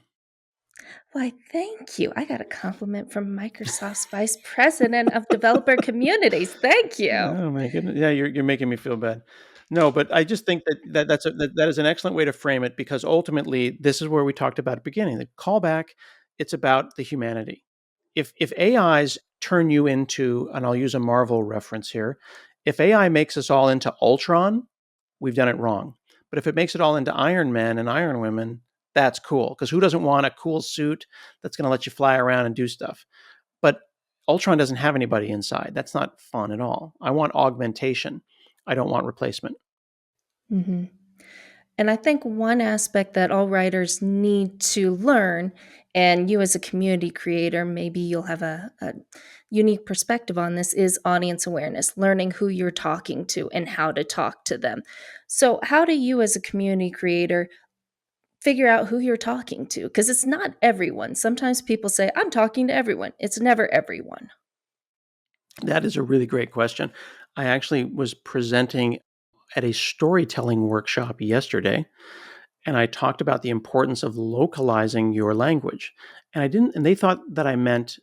Why, thank you. I got a compliment from Microsoft's Vice President of Developer Communities. Thank you. Oh my goodness. Yeah, you're making me feel bad. No, but I just think that is an excellent way to frame it because ultimately this is where we talked about at the beginning. The callback, it's about the humanity. If AIs turn you into, and I'll use a Marvel reference here, if AI makes us all into Ultron, we've done it wrong. But if it makes it all into Iron Man and Iron Women, that's cool. Because who doesn't want a cool suit that's going to let you fly around and do stuff? But Ultron doesn't have anybody inside. That's not fun at all. I want augmentation. I don't want replacement. hmm And I think one aspect that all writers need to learn, and you as a community creator, maybe you'll have a unique perspective on this, is audience awareness, learning who you're talking to and how to talk to them. So, how do you as a community creator figure out who you're talking to? Because it's not everyone. Sometimes people say, I'm talking to everyone. It's never everyone. That is a really great question. I actually was presenting at a storytelling workshop yesterday, and I talked about the importance of localizing your language. And I didn't, and they thought that I meant,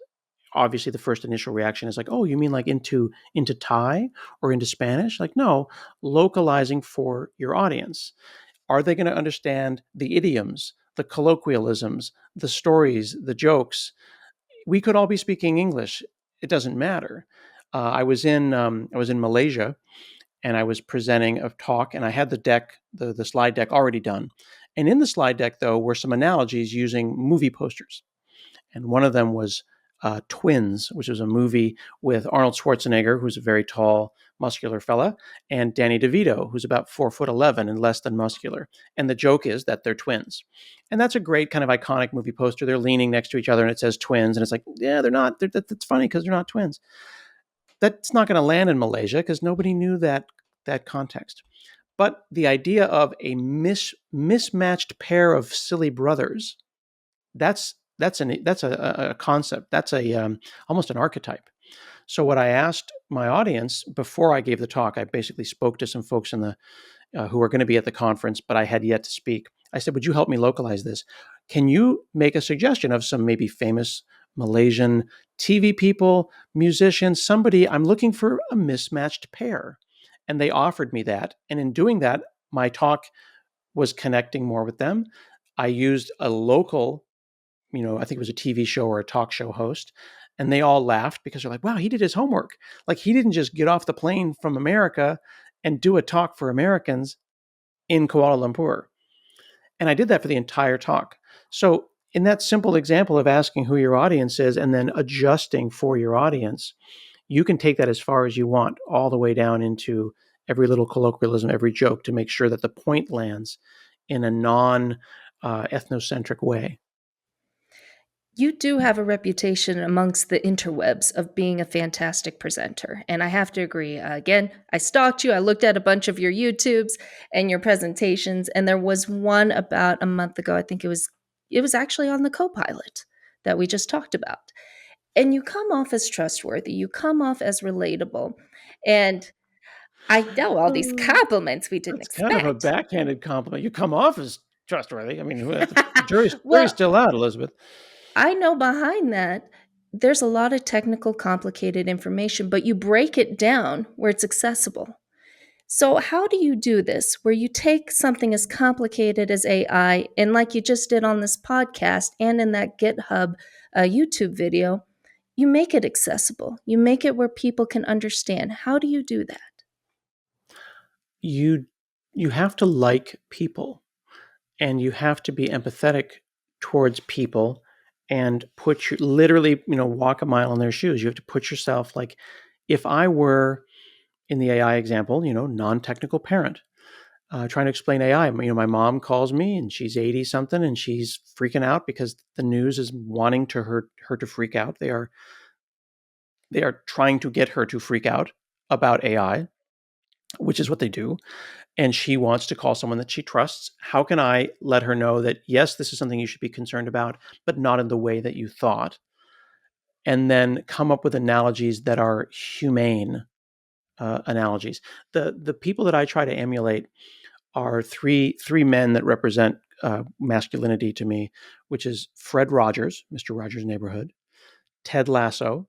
obviously the first initial reaction is like, oh, you mean like into Thai or into Spanish? Like, no, localizing for your audience. Are they going to understand the idioms, the colloquialisms, the stories, the jokes? We could all be speaking English. It doesn't matter. I was in Malaysia, and I was presenting a talk, and I had the slide deck already done. And in the slide deck, though, were some analogies using movie posters. And one of them was Twins, which was a movie with Arnold Schwarzenegger, who's a very tall, muscular fella, and Danny DeVito, who's about 4'11" and less than muscular. And the joke is that they're twins. And that's a great kind of iconic movie poster. They're leaning next to each other, and it says twins. And it's like, yeah, they're not. That's funny because they're not twins. That's not going to land in Malaysia because nobody knew that context. But the idea of a mismatched pair of silly brothers, that's a concept. That's a almost an archetype. So what I asked my audience before I gave the talk, I basically spoke to some folks in the who were going to be at the conference, but I had yet to speak. I said, "Would you help me localize this? Can you make a suggestion of some maybe famous Malaysian TV people, musicians, somebody, I'm looking for a mismatched pair. And they offered me that. And in doing that, my talk was connecting more with them. I used a local, I think it was a TV show or a talk show host, and they all laughed because they're like, wow, he did his homework. Like, he didn't just get off the plane from America and do a talk for Americans in Kuala Lumpur. And I did that for the entire talk. So, in that simple example of asking who your audience is and then adjusting for your audience, you can take that as far as you want, all the way down into every little colloquialism, every joke, to make sure that the point lands in a non ethnocentric way. You do have a reputation amongst the interwebs of being a fantastic presenter, and I have to agree. Again, I stalked you. I looked at a bunch of your YouTubes and your presentations, and there was one about a month ago. I think it was actually on the Copilot that we just talked about. And you come off as trustworthy. You come off as relatable, and I know all these compliments we didn't That's kind of a expect. backhanded compliment. You come off as trustworthy. I mean, the jury's Well, still out, Elizabeth. I know behind that, there's a lot of technical, complicated information, but you break it down where it's accessible. So, how do you do this where you take something as complicated as AI and, like you just did on this podcast and in that GitHub YouTube video, you make it accessible? You make it where people can understand. How do you do that? You you have to like people, and you have to be empathetic towards people, and put your literally, walk a mile in their shoes. You have to put yourself, like, if I were in the AI example, non-technical parent, trying to explain AI. My mom calls me and she's 80 something and she's freaking out because the news is wanting her to freak out. They are trying to get her to freak out about AI, which is what they do. And she wants to call someone that she trusts. How can I let her know that, yes, this is something you should be concerned about, but not in the way that you thought? And then come up with analogies that are humane analogies. The people that I try to emulate are three men that represent masculinity to me, which is Fred Rogers, Mr. Rogers' Neighborhood, Ted Lasso,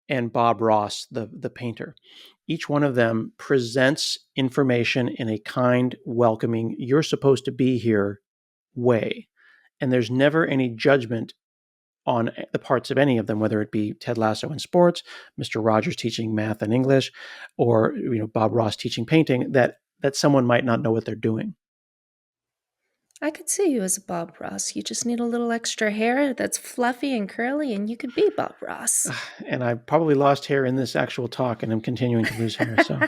and Bob Ross, the painter. Each one of them presents information in a kind, welcoming, you're supposed to be here way. And there's never any judgment on the parts of any of them, whether it be Ted Lasso in sports, Mr. Rogers teaching math and English, or Bob Ross teaching painting, that someone might not know what they're doing. I could see you as a Bob Ross. You just need a little extra hair that's fluffy and curly, and you could be Bob Ross. And I probably lost hair in this actual talk, and I'm continuing to lose hair. So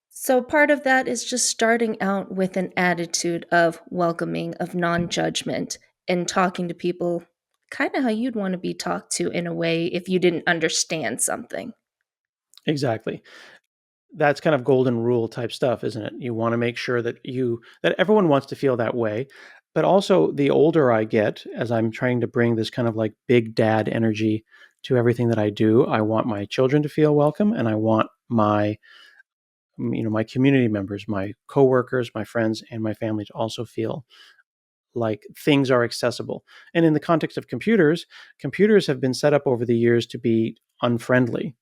So part of that is just starting out with an attitude of welcoming, of non-judgment, and talking to people kind of how you'd want to be talked to in a way if you didn't understand something. exactly. That's kind of golden rule type stuff, isn't it? You want to make sure that everyone wants to feel that way. But also, the older I get, as I'm trying to bring this kind of like big dad energy to everything that I do, I want my children to feel welcome, and I want my community members, my coworkers, my friends, and my family to also feel like things are accessible. And in the context of computers have been set up over the years to be unfriendly.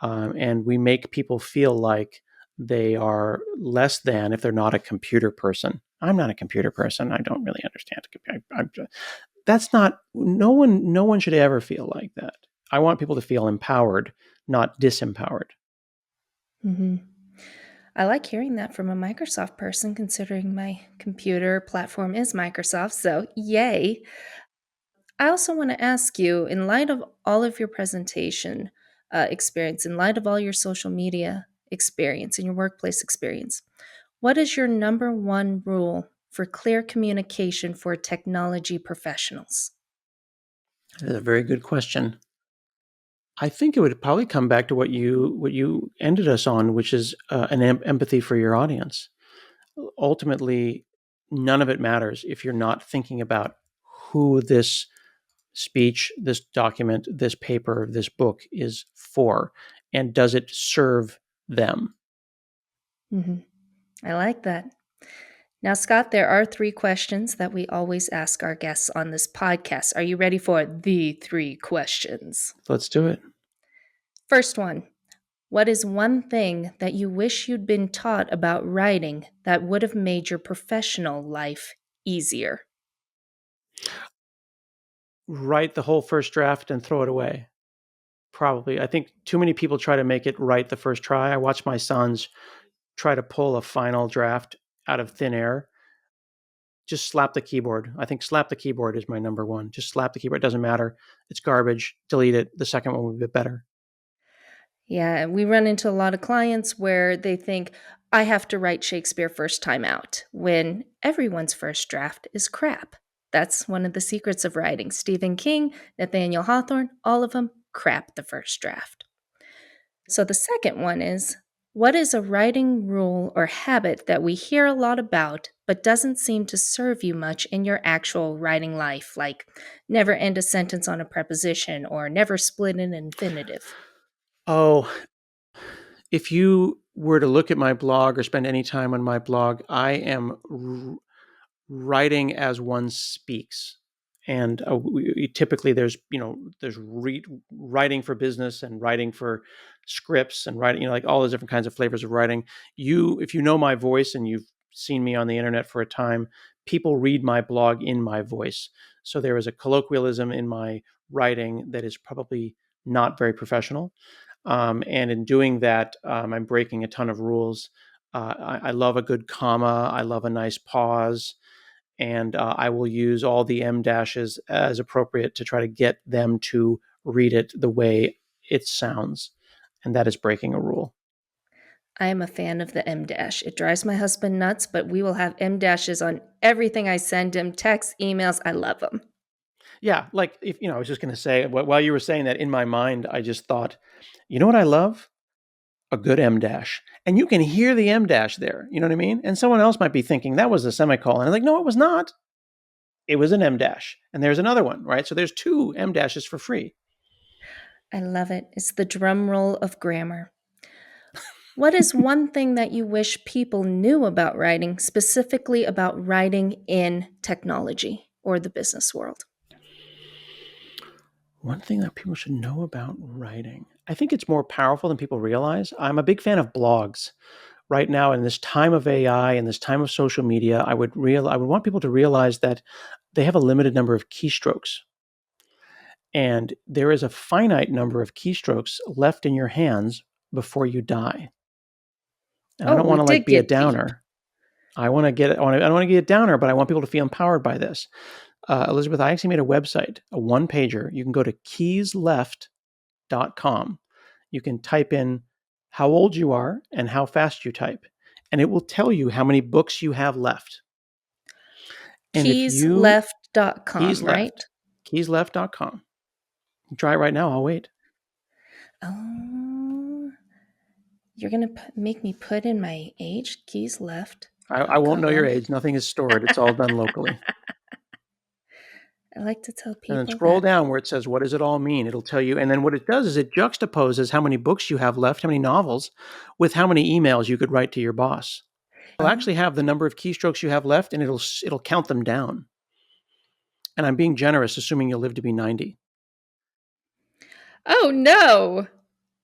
And we make people feel like they are less than if they're not a computer person. I'm not a computer person. I don't really understand. That's not, no one should ever feel like that. I want people to feel empowered, not disempowered. hmm I like hearing that from a Microsoft person, considering my computer platform is Microsoft. So, yay. I also want to ask you, in light of all of your presentation experience, in light of all your social media experience and your workplace experience, what is your number one rule for clear communication for technology professionals? That's a very good question. I think it would probably come back to what you ended us on, which is empathy for your audience. Ultimately, none of it matters if you're not thinking about who this speech, this document, this paper, this book is for, and does it serve them? hmm I like that. Now, Scott, there are 3 questions that we always ask our guests on this podcast. Are you ready for the 3 questions? Let's do it. First one. What is one thing that you wish you'd been taught about writing that would have made your professional life easier? Write the whole first draft and throw it away. Probably. I think too many people try to make it right the first try. I watch my sons try to pull a final draft out of thin air. Just slap the keyboard. I think slap the keyboard is my number one. Just slap the keyboard. It doesn't matter. It's garbage. Delete it. The second one will be better. Yeah, we run into a lot of clients where they think, I have to write Shakespeare first time out, when everyone's first draft is crap. That's one of the secrets of writing. Stephen King, Nathaniel Hawthorne, all of them crap the first draft. So the second one is, what is a writing rule or habit that we hear a lot about but doesn't seem to serve you much in your actual writing life, like never end a sentence on a preposition or never split an infinitive? Oh, if you were to look at my blog or spend any time on my blog, I am writing as one speaks. And typically there's writing for business and writing for scripts and writing, like all those different kinds of flavors of writing. If you know my voice and you've seen me on the internet for a time, people read my blog in my voice. So there is a colloquialism in my writing that is probably not very professional. And in doing that, I'm breaking a ton of rules. I love a good comma. I love a nice pause. And I will use all the M dashes as appropriate to try to get them to read it the way it sounds. And that is breaking a rule. I am a fan of the M dash. It drives my husband nuts, but we will have M dashes on everything I send him, texts, emails. I love them. Yeah, like if I was just going to say while you were saying that, in my mind, I just thought, you know what I love? A good M dash. And you can hear the M dash there. You know what I mean? And someone else might be thinking that was a semicolon. I'm like, no, it was not. It was an M dash. And there's another one, right? So there's 2 M dashes for free. I love it. It's the drum roll of grammar. What is one thing that you wish people knew about writing, specifically about writing in technology or the business world? One thing that people should know about writing. I think it's more powerful than people realize. I'm a big fan of blogs. Right now, in this time of AI and this time of social media, I would want people to realize that they have a limited number of keystrokes. And there is a finite number of keystrokes left in your hands before you die. And I Oh, don't we want to did be a get deep. downer. I don't want to get a downer, but I want people to feel empowered by this. Elizabeth, I actually made a website, a one-pager. You can go to keysleft.com. You can type in how old you are and how fast you type, and it will tell you how many books you have left. And if you Keysleft.com, right? keysleft.com. Try it right now. I'll wait. Oh, you're going to make me put in my age? I won't know your Keysleft.com. age. Nothing is stored. It's all done locally. I like to tell And then people scroll that. down where it says, what does it all mean? It'll tell you. And then what it does is it juxtaposes how many books you have left, how many novels, with how many emails you could write to your boss. It'll Oh, actually have the number of keystrokes you have left, and it'll count them down. And I'm being generous, assuming you'll live to be 90. oh no.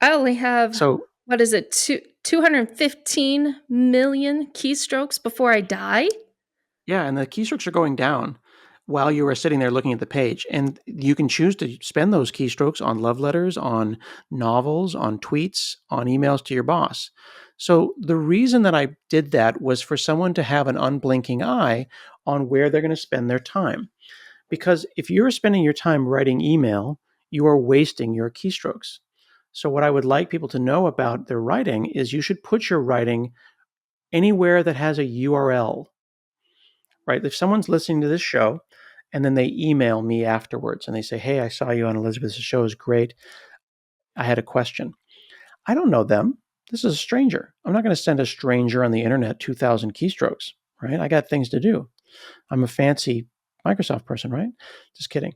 I only have, So what is it, 215 million keystrokes before I die? yeah, and the keystrokes are going down while you are sitting there looking at the page. And you can choose to spend those keystrokes on love letters, on novels, on tweets, on emails to your boss. So the reason that I did that was for someone to have an unblinking eye on where they're going to spend their time. Because if you're spending your time writing email, you are wasting your keystrokes. So what I would like people to know about their writing is you should put your writing anywhere that has a URL, right? If someone's listening to this show and then they email me afterwards and they say, hey, I saw you on Elizabeth's show, is great. I had a question. I don't know them. This is a stranger. I'm not going to send a stranger on the internet 2,000 keystrokes, right? I got things to do. I'm a fancy Microsoft person, right? Just kidding.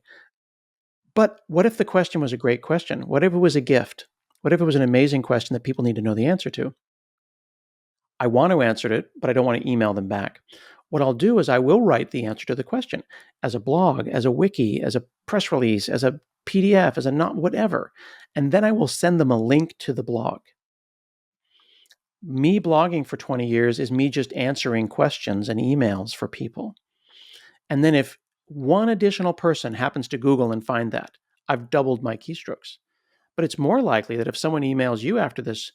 But what if the question was a great question? What if it was a gift? What if it was an amazing question that people need to know the answer to? I want to answer it, but I don't want to email them back. What I'll do is I will write the answer to the question as a blog, as a wiki, as a press release, as a PDF, as a not whatever. And then I will send them a link to the blog. Me blogging for 20 years is me just answering questions and emails for people. And then if one additional person happens to Google and find that, I've doubled my keystrokes. But it's more likely that if someone emails you after this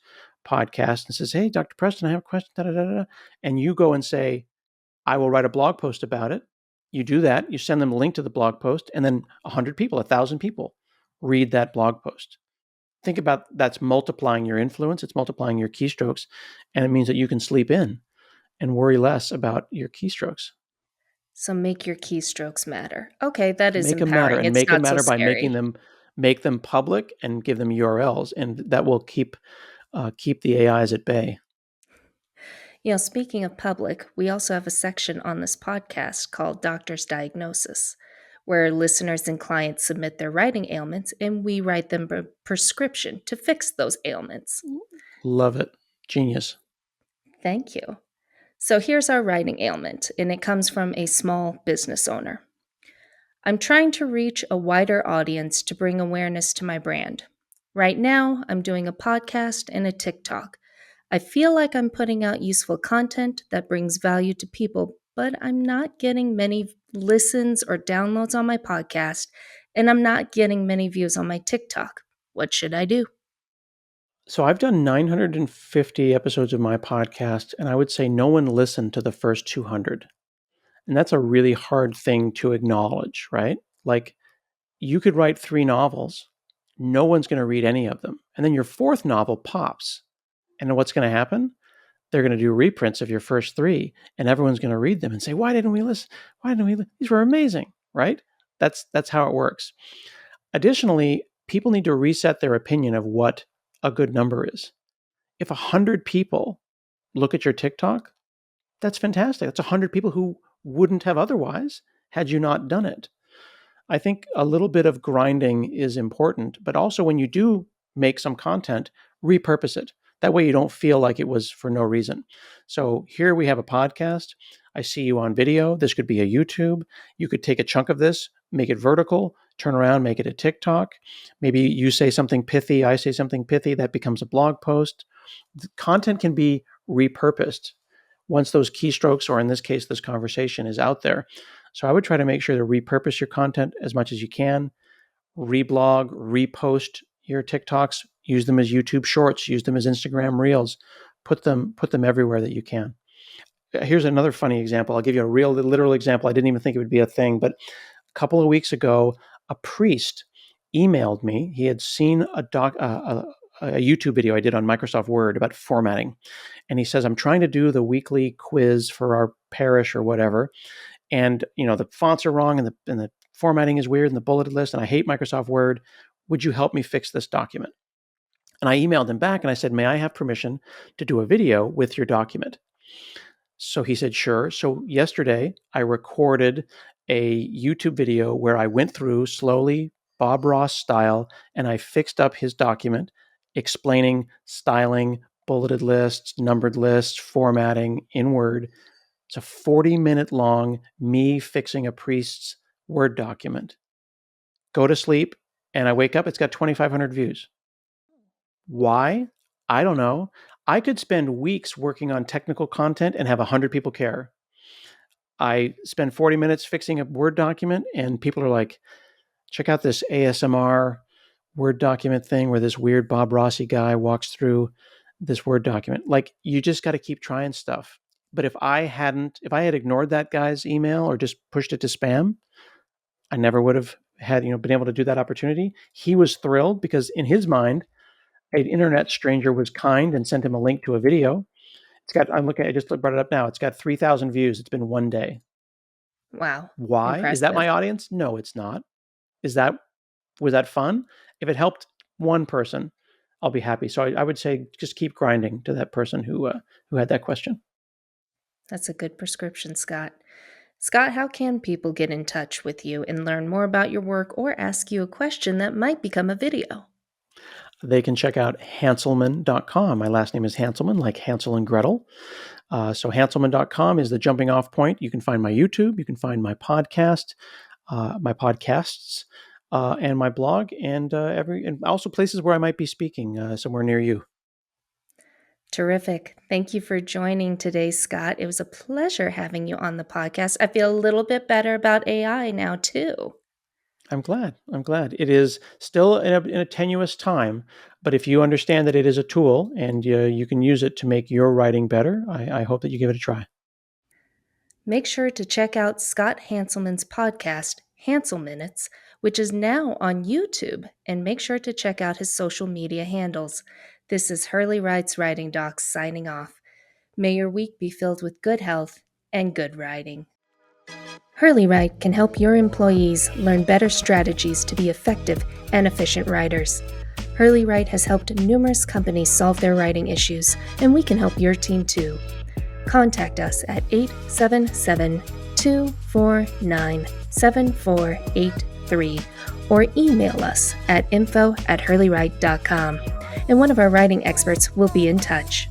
podcast and says, "Hey, Dr. Preston, I have a question," da, da, da, da, and you go and say, "I will write a blog post about it." You do that, you send them a link to the blog post, and then 100 people, 1,000 people read that blog post. Think about that's multiplying your influence, it's multiplying your keystrokes, and it means that you can sleep in and worry less about your keystrokes. So make your keystrokes matter. Okay, that is Make them matter, empowering. and It's make them not so matter by scary. make them public and give them URLs, and that will keep the AIs at bay. Speaking of public, we also have a section on this podcast called Doctor's Diagnosis, where listeners and clients submit their writing ailments and we write them a prescription to fix those ailments. Love it. Genius. Thank you. So here's our writing ailment, and it comes from a small business owner. I'm trying to reach a wider audience to bring awareness to my brand. Right now, I'm doing a podcast and a TikTok. I feel like I'm putting out useful content that brings value to people, but I'm not getting many listens or downloads on my podcast, and I'm not getting many views on my TikTok. What should I do? So I've done 950 episodes of my podcast, and I would say no one listened to the first 200. And that's a really hard thing to acknowledge, right? Like you could write 3 novels, no one's going to read any of them. And then your 4th novel pops. And what's going to happen? They're going to do reprints of your first 3, and everyone's going to read them and say, "Why didn't we listen? Why didn't we? These were amazing," right? That's how it works. Additionally, people need to reset their opinion of what a good number is. If 100 people look at your TikTok, that's fantastic. That's 100 people who wouldn't have otherwise had you not done it. I think a little bit of grinding is important, but also when you do make some content, repurpose it. That way you don't feel like it was for no reason. So here we have a podcast. I see you on video. This could be a YouTube. You could take a chunk of this, make it vertical, turn around, make it a TikTok. Maybe you say something pithy, I say something pithy, that becomes a blog post. The content can be repurposed once those keystrokes, or in this case, this conversation is out there. So I would try to make sure to repurpose your content as much as you can, reblog, repost your TikToks, use them as YouTube shorts, use them as Instagram reels, put them everywhere that you can. Here's another funny example. I'll give you a real literal example. I didn't even think it would be a thing, but a couple of weeks ago, a priest emailed me. He had seen a YouTube video I did on Microsoft Word about formatting. And he says, "I'm trying to do the weekly quiz for our parish or whatever. And, the fonts are wrong and the formatting is weird and the bulleted list. And I hate Microsoft Word. Would you help me fix this document?" And I emailed him back and I said, "May I have permission to do a video with your document?" So he said, "Sure." So yesterday I recorded a YouTube video where I went through slowly, Bob Ross style, and I fixed up his document, explaining styling, bulleted lists, numbered lists, formatting in Word. It's a 40-minute long me fixing a priest's Word document. Go to sleep, and I wake up, it's got 2,500 views. Why? I don't know. I could spend weeks working on technical content and have 100 people care. I spend 40 minutes fixing a Word document, and people are like, "Check out this ASMR Word document thing where this weird Bob Rossi guy walks through this Word document." Like, you just got to keep trying stuff. But if I had ignored that guy's email or just pushed it to spam, I never would have had, been able to do that opportunity. He was thrilled because in his mind, an internet stranger was kind and sent him a link to a video. I just brought it up now. It's got 3,000 views. It's been one day. Wow, Why? Is that impressive. my audience? No, it's not. Is that Was that fun? If it helped one person, I'll be happy. So I would say just keep grinding to that person who had that question. That's a good prescription, Scott. Scott, how can people get in touch with you and learn more about your work or ask you a question that might become a video? they can check out Hanselman.com. My last name is Hanselman, like Hansel and Gretel. So Hanselman.com is the jumping off point. You can find my YouTube, you can find my podcast, my podcasts, and my blog, and also places where I might be speaking somewhere near you. Terrific. Thank you for joining today, Scott. It was a pleasure having you on the podcast. I feel a little bit better about AI now, too. I'm glad. I'm glad. It is still in a tenuous time, but if you understand that it is a tool and you can use it to make your writing better, I hope that you give it a try. Make sure to check out Scott Hanselman's podcast, Hansel Minutes, which is now on YouTube, and make sure to check out his social media handles. This is Hurley Writes Writing Docs signing off. May your week be filled with good health and good writing. Hurley Write can help your employees learn better strategies to be effective and efficient writers. Hurley Write has helped numerous companies solve their writing issues, and we can help your team too. Contact us at 877-249-7483 or email us at info@hurleywrite.com, and one of our writing experts will be in touch.